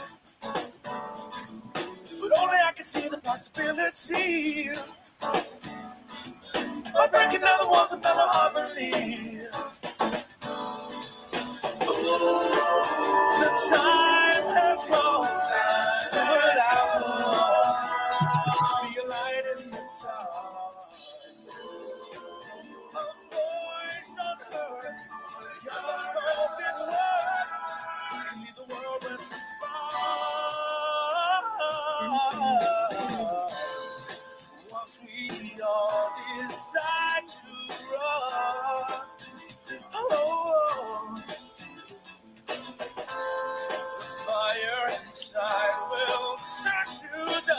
But only I can see the possibility of breaking down the walls of fellow harmony. The time has gone. Somewhere out so long. To be a light in the dark. A voice unheard. Your spoken word. Lead the world with the spark. Once we all decide to run. Oh, fire inside will turn to dust.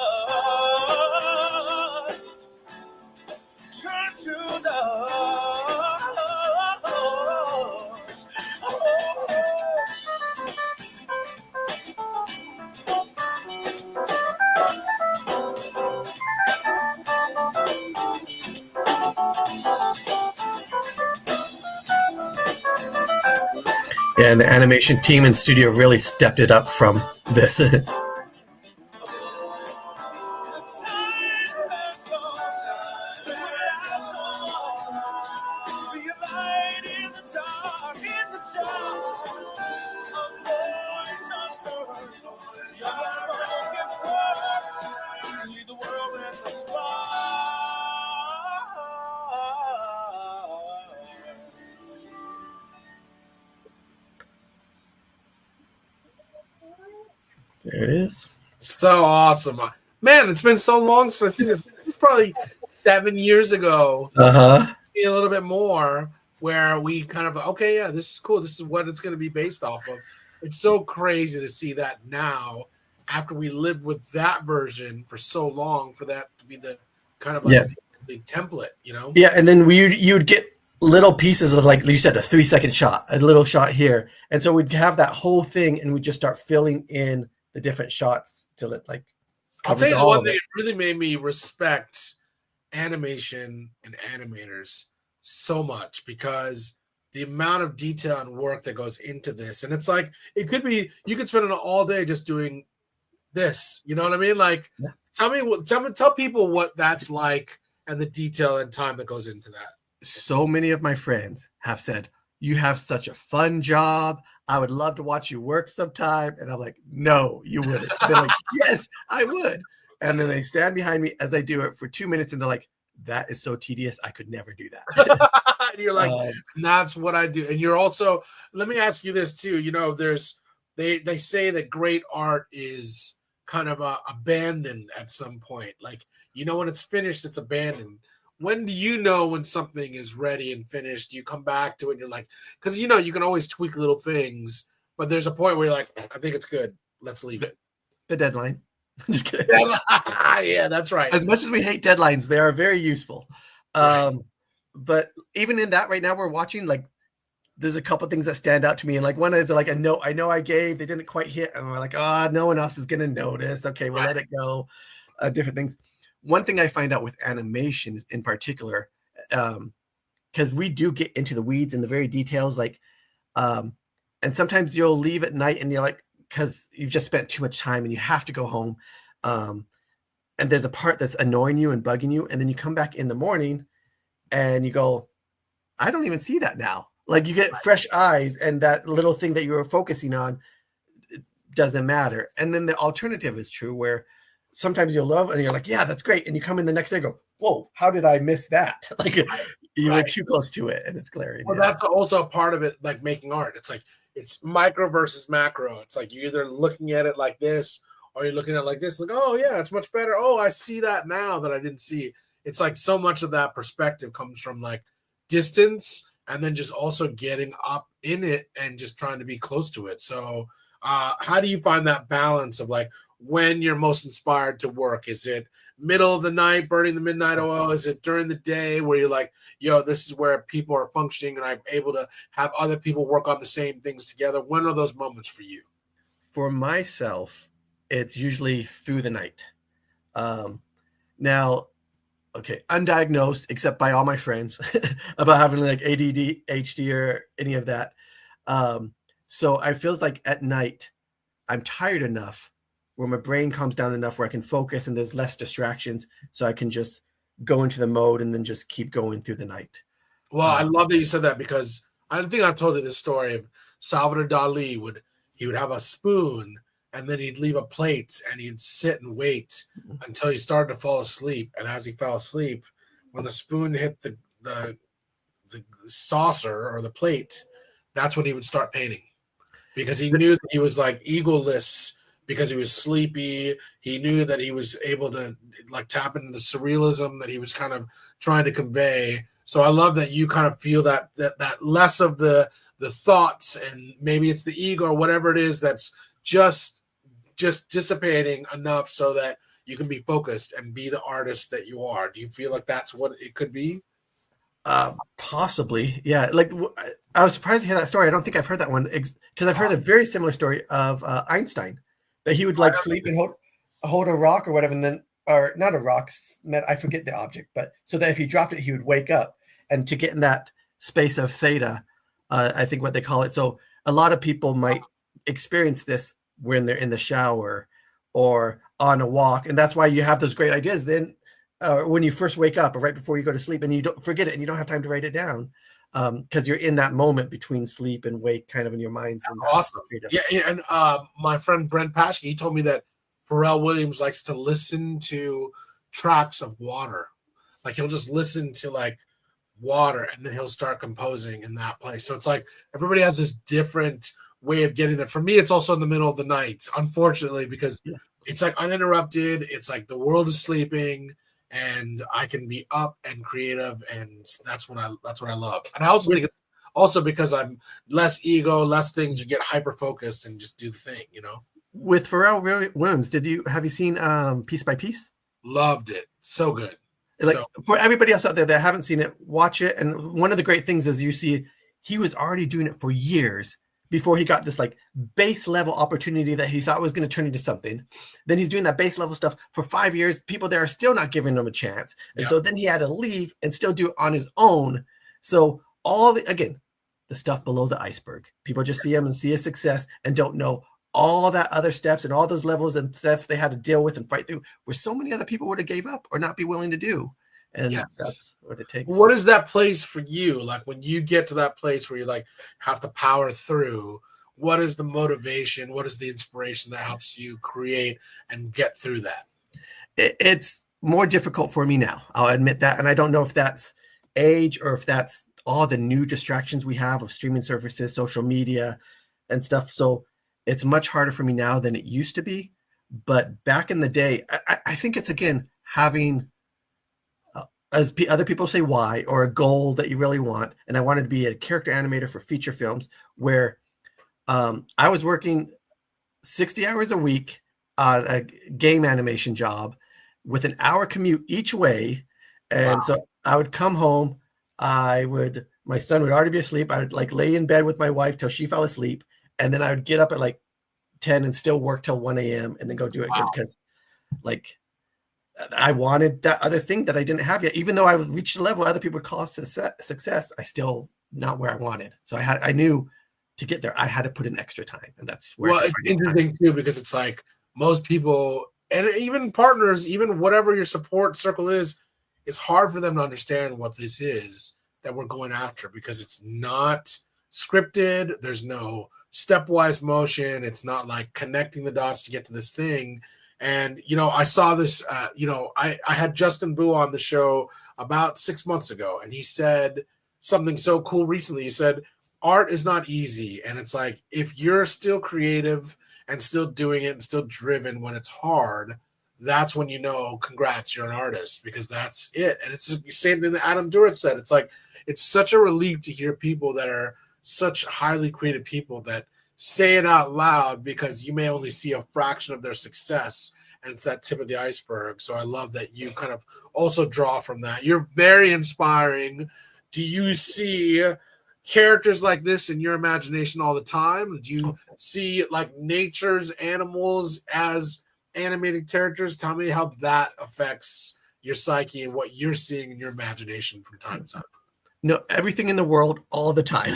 Turn to dust. Yeah, and the animation team and studio really stepped it up from this. There it is. So awesome. Man, it's been so long since it was probably 7 years ago, Uh-huh. maybe a little bit more, where we kind of okay, yeah, this is cool. This is what it's going to be based off of. It's so crazy to see that now, after we lived with that version for so long, for that to be the kind of like the template, you know? Yeah, and then you'd get little pieces of, like you said, a 3-second shot, a little shot here, and so we'd have that whole thing, and we'd just start filling in the different shots till it like. I'll tell you the all one of thing it. that really made me respect animation and animators so much, because the amount of detail and work that goes into this, and it's like it could be you could spend it all day just doing this. You know what I mean? Like, Yeah. tell people what that's like and the detail and time that goes into that. So many of my friends have said, "You have such a fun job. I would love to watch you work sometime." And I'm like, "No, you wouldn't." They're like, "Yes, I would." And then they stand behind me as I do it for 2 minutes, and they're like, "That is so tedious. I could never do that." And you're like, that's what I do. And you're also, let me ask you this too. You know, they say that great art is kind of abandoned at some point. Like, you know, when it's finished, it's abandoned. When do you know when something is ready and finished? You come back to it and you're like, because you know, you can always tweak little things, but there's a point where you're like, I think it's good. Let's leave it. The deadline. Just kidding. Yeah, that's right. As much as we hate deadlines, they are very useful. Right. But even in that right now, we're watching, like, there's a couple things that stand out to me. And like one is like a note I know I gave, they didn't quite hit. And we're like, oh, no one else is going to notice. Okay, we'll let it go. Different things. One thing I find out with animation in particular, because we do get into the weeds and the very details, like, and sometimes you'll leave at night and you're like, because you've just spent too much time and you have to go home. And there's a part that's annoying you and bugging you. And then you come back in the morning and you go, I don't even see that now. Like, you get fresh eyes, and that little thing that you were focusing on doesn't matter. And then the alternative is true, where sometimes you'll love and you're like, yeah, that's great. And you come in the next day and go, whoa, how did I miss that? Like, you were too close to it, and it's glaring. Well, that's also a part of it, like making art. It's like, it's micro versus macro. It's like you're either looking at it like this or you're looking at it like this, like, oh yeah, it's much better. Oh, I see that now that I didn't see. It's like so much of that perspective comes from like distance, and then just also getting up in it and just trying to be close to it. So how do you find that balance of like when you're most inspired to work? Is it middle of the night, burning the midnight oil? Is it during the day where you're like, yo, this is where people are functioning and I'm able to have other people work on the same things together? When are those moments for you? For myself, it's usually through the night. Now, okay, undiagnosed, except by all my friends, about having like ADD, HD, or any of that. So I feels like at night, I'm tired enough where my brain calms down enough where I can focus and there's less distractions, so I can just go into the mode and then just keep going through the night. Well, I love that you said that, because I think I've told you this story of Salvador Dali would have a spoon, and then he'd leave a plate and he'd sit and wait until he started to fall asleep. And as he fell asleep, when the spoon hit the saucer or the plate, that's when he would start painting, because he knew that he was like egoless, because he was sleepy. He knew that he was able to like tap into the surrealism that he was kind of trying to convey. So I love that you kind of feel that less of the thoughts, and maybe it's the ego or whatever it is that's just dissipating enough so that you can be focused and be the artist that you are. Do you feel like that's what it could be? Possibly, yeah. Like, I was surprised to hear that story. I don't think I've heard that one, because I've heard a very similar story of Einstein, that he would like sleep and hold a rock or whatever, and then, or not a rock, I forget the object, but so that if he dropped it, he would wake up, and to get in that space of theta, I think what they call it. So a lot of people might experience this when they're in the shower or on a walk, and that's why you have those great ideas then when you first wake up or right before you go to sleep, and you don't forget it and you don't have time to write it down, because you're in that moment between sleep and wake, kind of in your mind. Awesome. Yeah, and my friend Brent Paschke, he told me that Pharrell Williams likes to listen to tracks of water. Like, he'll just listen to like water, and then he'll start composing in that place. So it's like everybody has this different way of getting there. For me, it's also in the middle of the night, unfortunately, because it's like uninterrupted. It's like the world is sleeping, and I can be up and creative, and that's what I love. And I also think it's also because I'm less ego, less things. You get hyper focused and just do the thing, you know. With Pharrell Williams, have you seen Piece by Piece? Loved it, so good. Like so, for everybody else out there that haven't seen it, watch it. And one of the great things is you see he was already doing it for years before he got this like base level opportunity that he thought was going to turn into something. Then he's doing that base level stuff for 5 years. People there are still not giving him a chance. And so then he had to leave and still do it on his own. So again, the stuff below the iceberg, people just see him and see his success and don't know all that other steps and all those levels and stuff they had to deal with and fight through, where so many other people would have gave up or not be willing to do. And that's what it takes. What is that place for you? Like when you get to that place where you like have to power through, what is the motivation? What is the inspiration that helps you create and get through that? It's more difficult for me now. I'll admit that. And I don't know if that's age or if that's all the new distractions we have of streaming services, social media and stuff. So it's much harder for me now than it used to be. But back in the day, I think it's, again, having, as other people say, why, or a goal that you really want. And I wanted to be a character animator for feature films where I was working 60 hours a week on a game animation job with an hour commute each way. And so I would come home, my son would already be asleep. I would like lay in bed with my wife till she fell asleep. And then I would get up at like 10 and still work till 1 a.m. and then go do it good because like I wanted that other thing that I didn't have yet. Even though I reached a level other people would call success, I still not where I wanted. So I knew to get there, I had to put in extra time. And that's where it's interesting too, because it's like most people and even partners, even whatever your support circle is, it's hard for them to understand what this is that we're going after because it's not scripted. There's no stepwise motion. It's not like connecting the dots to get to this thing. And, I saw this, I had Justin Boo on the show about 6 months ago, and he said something so cool recently. He said, art is not easy. And it's like, if you're still creative and still doing it and still driven when it's hard, that's when congrats, you're an artist, because that's it. And it's the same thing that Adam Duritz said. It's like, it's such a relief to hear people that are such highly creative people that say it out loud, because you may only see a fraction of their success and it's that tip of the iceberg. So I love that you kind of also draw from that. You're very inspiring. Do you see characters like this in your imagination all the time? Do you see like nature's animals as animated characters? Tell me how that affects your psyche and what you're seeing in your imagination from time to time. No, everything in the world all the time.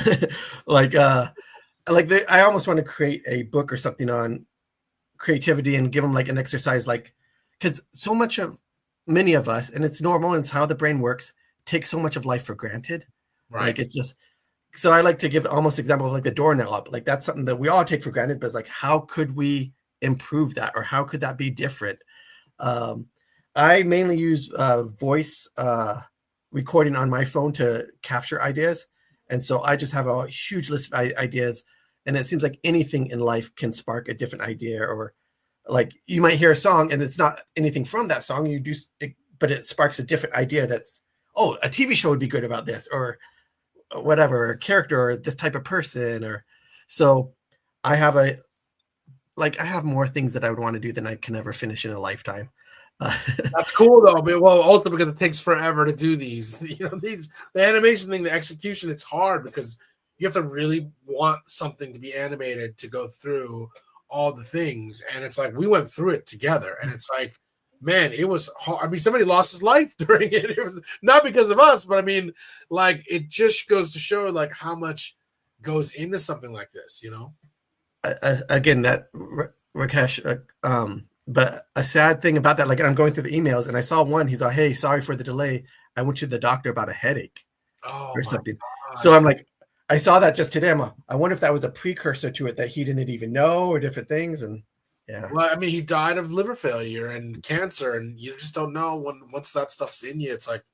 I almost want to create a book or something on creativity and give them like an exercise, like, because many of us, and it's normal and it's how the brain works, take so much of life for granted. Right. Like it's just, so I like to give almost example of like the doorknob. Like that's something that we all take for granted, but it's like, how could we improve that? Or how could that be different? I mainly use voice recording on my phone to capture ideas. And so I just have a huge list of ideas, and it seems like anything in life can spark a different idea. Or like you might hear a song and it's not anything from that song, but it sparks a different idea that's, a TV show would be good about this, or whatever, a character, or this type of person. Or so I have more things that I would want to do than I can ever finish in a lifetime. That's cool though, but also because it takes forever to do these. The animation thing, the execution, it's hard because you have to really want something to be animated to go through all the things. And it's like we went through it together, and it's like, man, it was hard. I mean, somebody lost his life during it. It was not because of us, but I mean, like, it just goes to show like how much goes into something like this, Again, that Rakesh, but a sad thing about that, like I'm going through the emails and I saw one, he's like, hey, sorry for the delay. I went to the doctor about a headache or something. So I'm like, I saw that just today. I wonder if that was a precursor to it that he didn't even know, or different things. And yeah. Well, I mean, he died of liver failure and cancer, and you just don't know once that stuff's in you. It's like,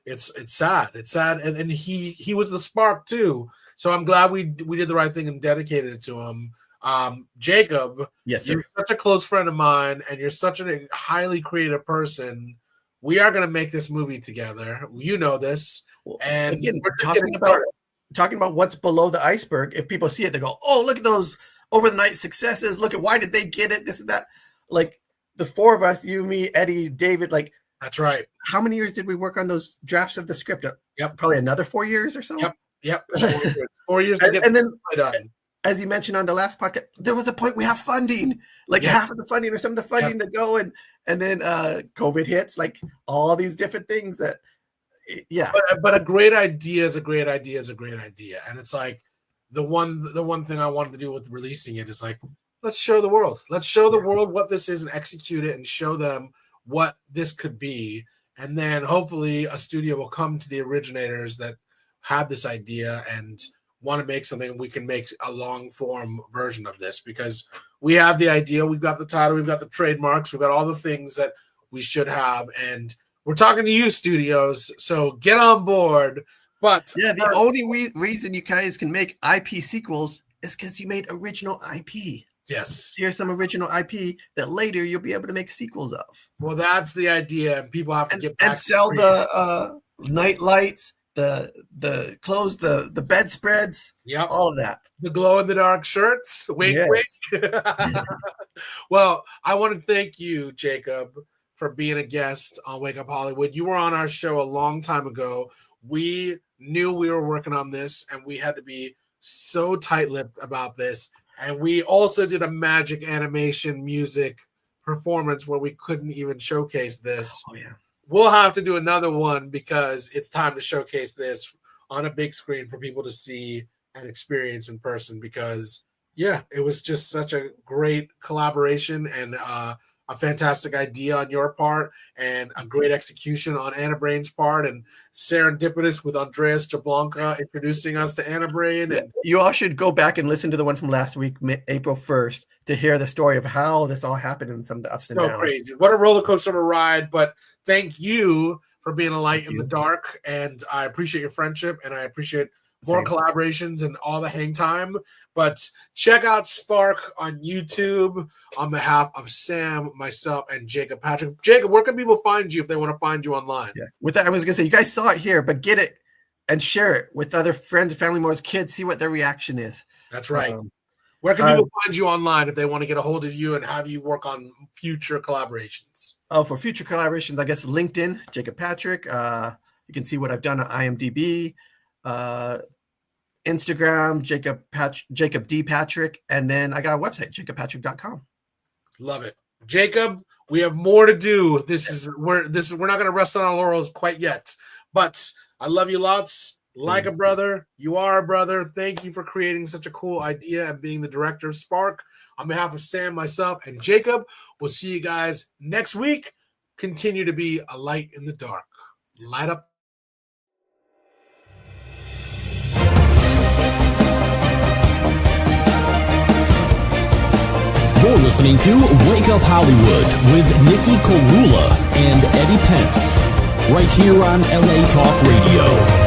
it's sad. It's sad. And he was the spark too. So I'm glad we did the right thing and dedicated it to him. Jacob, Yes, sir. you're such a close friend of mine, and you're such a highly creative person. We are going to make this movie together. You know this. And Again, we're just getting talking about what's below the iceberg. If people see it, they go, "Oh, look at those over the night successes. Look at why did they get it? This and that." Like the four of us, you, me, Eddie, David. Like that's right. How many years did we work on those drafts of the script? Yep, probably another 4 years or so. Yep. 4 years. 4 years to get and then done. As you mentioned on the last podcast, there was a point we have funding, like half of the funding or some of the funding to go, and then COVID hits, like all these different things that, But a great idea is a great idea is a great idea, and it's like the one thing I wanted to do with releasing it is like, let's show the world, what this is and execute it and show them what this could be, and then hopefully a studio will come to the originators that had this idea and want to make something. We can make a long form version of this because we have the idea, we've got the title, we've got the trademarks, we've got all the things that we should have, and we're talking to you, studios, so get on board. But the only reason you guys can make IP sequels is because you made original IP. Yes, here's some original IP that later you'll be able to make sequels of. Well, that's the idea, and people have to get back and sell the night lights, the clothes, the bedspreads, all of that. The glow in the dark shirts. Wink, wink. Well, I want to thank you, Jacob, for being a guest on Wake Up Hollywood. You were on our show a long time ago. We knew we were working on this, and we had to be so tight-lipped about this. And we also did a magic animation music performance where we couldn't even showcase this. Oh, yeah. We'll have to do another one because it's time to showcase this on a big screen for people to see and experience in person because, it was just such a great collaboration and a fantastic idea on your part and a great execution on Anna Brain's part and serendipitous with Andreas Jablonka introducing us to Anna Brain. And you all should go back and listen to the one from last week, April 1st, to hear the story of how this all happened and some of the ups and downs. So crazy. What a roller coaster of a ride. But thank you for being a light in the dark. And I appreciate your friendship and I appreciate more collaborations and all the hang time. But check out Spark on YouTube on behalf of Sam, myself, and Jacob Patrick. Jacob, where can people find you if they want to find you online? Yeah. With that, I was going to say, you guys saw it here, but get it and share it with other friends, family members, kids, see what their reaction is. That's right. Where can people find you online if they want to get a hold of you and have you work on future collaborations? Oh, for future collaborations, I guess LinkedIn, Jacob Patrick. You can see what I've done at IMDb. Instagram, Jacob D. Patrick, and then I got a website, jacobpatrick.com. Love it. Jacob, we have more to do. We're not going to rest on our laurels quite yet, but I love you lots. Like a brother, you are a brother. Thank you for creating such a cool idea and being the director of Spark. On behalf of Sam, myself, and Jacob, we'll see you guys next week. Continue to be a light in the dark. Light up. You're listening to Wake Up Hollywood with Nikhil Korula and Eddie Pence, right here on LA Talk Radio.